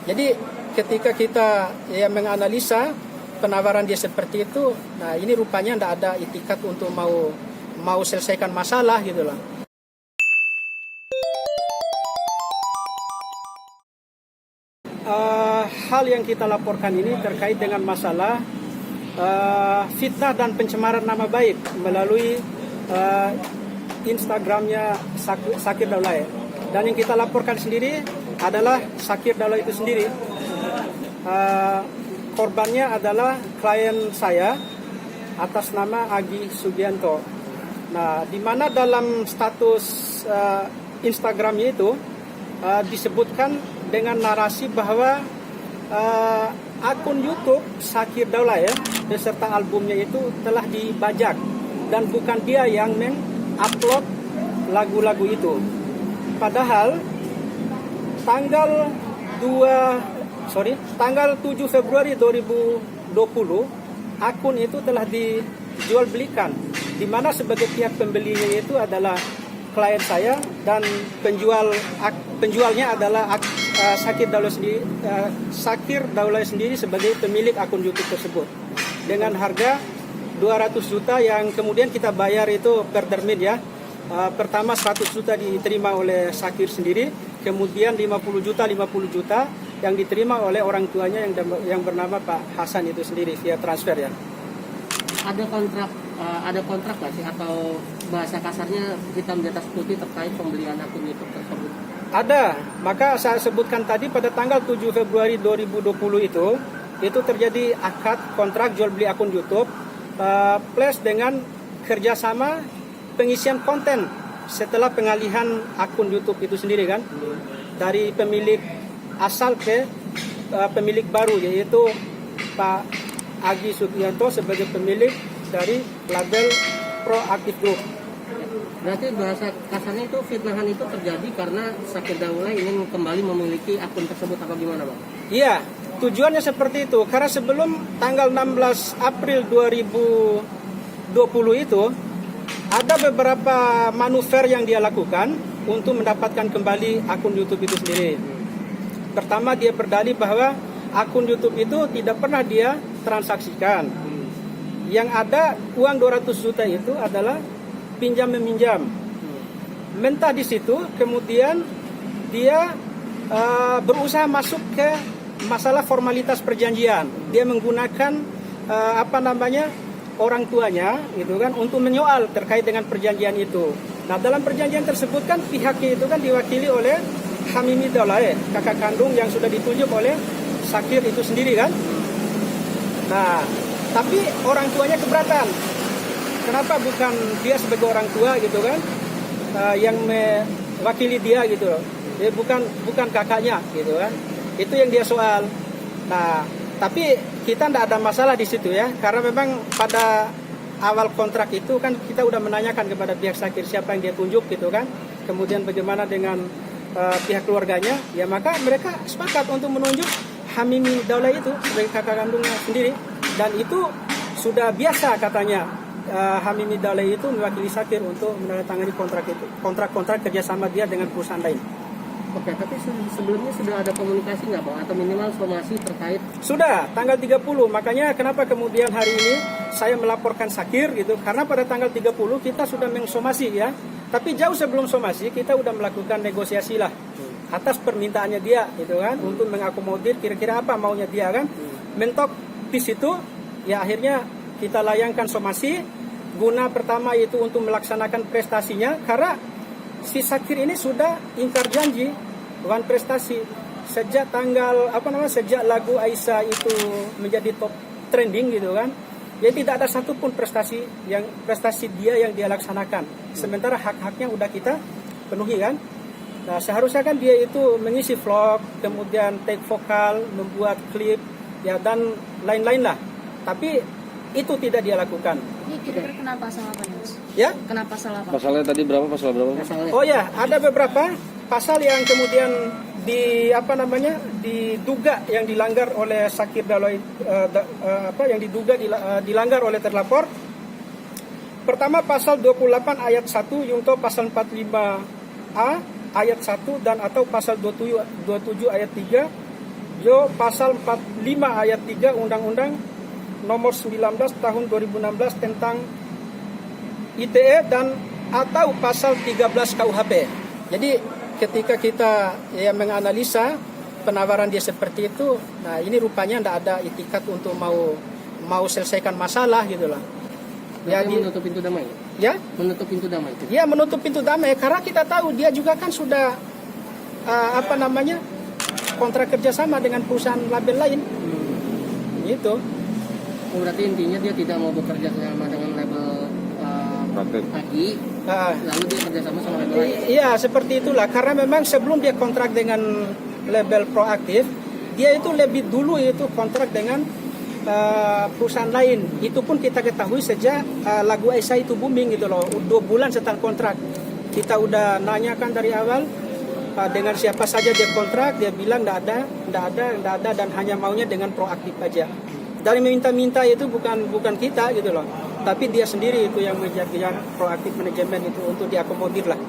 Jadi ketika kita menganalisa penawaran dia seperti itu, nah ini rupanya tidak ada itikat untuk mau selesaikan masalah gitu loh. Hal yang kita laporkan ini terkait dengan masalah fitnah dan pencemaran nama baik melalui Instagramnya Zakir Daulay. Dan yang kita laporkan sendiri adalah Zakir Daulay itu sendiri. Korbannya adalah klien saya atas nama Agi Sugianto. Nah, di mana dalam status Instagramnya itu disebutkan dengan narasi bahwa akun YouTube Zakir Daulay beserta albumnya itu telah dibajak dan bukan dia yang mengupload lagu-lagu itu. Padahal tanggal 7 Februari 2020 akun itu telah dijual belikan, di mana sebagai pihak pembelinya itu adalah klien saya dan penjualnya adalah Zakir Daulay sendiri sebagai pemilik akun YouTube tersebut dengan harga 200 juta yang kemudian kita bayar itu per termin ya. Pertama 100 juta diterima oleh Zakir sendiri, kemudian 50 juta yang diterima oleh orang tuanya yang bernama Pak Hasan itu sendiri via transfer ya. Ada kontrak nggak sih, atau bahasa kasarnya hitam di atas putih terkait pembelian akun YouTube tersebut? Ada, maka saya sebutkan tadi pada tanggal 7 Februari 2020 itu terjadi akad kontrak jual beli akun YouTube plus dengan kerjasama pengisian konten setelah pengalihan akun YouTube itu sendiri kan, dari pemilik asal ke pemilik baru, yaitu Pak Agi Sugianto sebagai pemilik dari label Proaktif Group. Berarti bahasa kasarnya itu fitnahan itu terjadi karena Zakir Daulay ingin kembali memiliki akun tersebut, apa gimana Bang? Iya, tujuannya seperti itu. Karena sebelum tanggal 16 April 2020 itu ada beberapa manuver yang dia lakukan untuk mendapatkan kembali akun YouTube itu sendiri. Pertama, dia berdalih bahwa akun YouTube itu tidak pernah dia transaksikan. Yang ada uang 200 juta itu adalah pinjam meminjam. Mentah di situ, kemudian dia berusaha masuk ke masalah formalitas perjanjian. Dia menggunakan orang tuanya gitu kan untuk menyoal terkait dengan perjanjian itu. Nah, dalam perjanjian tersebut kan pihaknya itu kan diwakili oleh Hamimi Daulay, kakak kandung yang sudah ditunjuk oleh Zakir itu sendiri kan. Nah, tapi orang tuanya keberatan. Kenapa bukan dia sebagai orang tua gitu kan yang mewakili dia gitu loh. Dia bukan kakaknya gitu kan. Itu yang dia soal. Nah, tapi kita tidak ada masalah di situ ya, karena memang pada awal kontrak itu kan kita udah menanyakan kepada pihak Zakir siapa yang dia tunjuk gitu kan. Kemudian bagaimana dengan pihak keluarganya, ya maka mereka sepakat untuk menunjuk Hamimi Daulay itu sebagai kakak kandungnya sendiri. Dan itu sudah biasa katanya Hamimi Daulay itu mewakili Zakir untuk menandatangani kontrak kerjasama dia dengan perusahaan lain. Oke, tapi sebelumnya sudah ada komunikasi nggak Bang, atau minimal somasi terkait? Sudah, tanggal 30. Makanya kenapa kemudian hari ini saya melaporkan Zakir gitu, karena pada tanggal 30 kita sudah mensomasi ya. Tapi jauh sebelum somasi kita sudah melakukan negosiasi lah atas permintaannya dia gitu kan, untuk mengakomodir kira-kira apa maunya dia kan. Mentok di situ ya akhirnya kita layangkan somasi guna pertama itu untuk melaksanakan prestasinya, karena si Zakir ini sudah ingkar janji bukan prestasi sejak sejak lagu Aisyah itu menjadi top trending gitu kan. Jadi tidak ada satupun prestasi dia yang dia laksanakan. Sementara hak-haknya udah kita penuhi kan. Nah, seharusnya kan dia itu mengisi vlog, kemudian take vokal, membuat klip ya dan lain-lain lah. Tapi itu tidak dia lakukan. Ini kira-kira kenapa pasal apa nih, Mas? Ya? Kenapa pasal apa? Pasalnya tadi berapa? Pasal berapa? Oh ya, ada beberapa pasal yang kemudian diduga yang dilanggar oleh Zakir Daulay, dilanggar oleh terlapor. Pertama, pasal 28 ayat 1 yungto pasal 45A ayat 1 dan atau pasal 27 ayat 3 Yo pasal 45 ayat 3 Undang-Undang nomor 19 tahun 2016 tentang ITE dan atau pasal 13 KUHP. Jadi ketika kita menganalisa penawaran dia seperti itu, nah ini rupanya tidak ada itikat untuk mau selesaikan masalah gitu lah. Ya, menutup pintu damai. Ya? Menutup pintu damai itu. Ya, menutup pintu damai karena kita tahu dia juga kan sudah kontrak kerjasama dengan perusahaan label lain. Gitu. Oh, berarti intinya dia tidak mau bekerja sama dengan label Agi, lalu dia kerjasama sama label lain. Iya, seperti itulah. Karena memang sebelum dia kontrak dengan label Proaktif, dia itu lebih dulu itu kontrak dengan perusahaan lain. Itu pun kita ketahui sejak lagu Aisyah itu booming gitu loh. 2 bulan setelah kontrak. Kita udah nanyakan dari awal dengan siapa saja dia kontrak, dia bilang tidak ada dan hanya maunya dengan Proaktif aja. Dari meminta-minta itu bukan kita gitu loh, tapi dia sendiri itu yang menjadi Proaktif manajemen itu untuk diakomodir lah.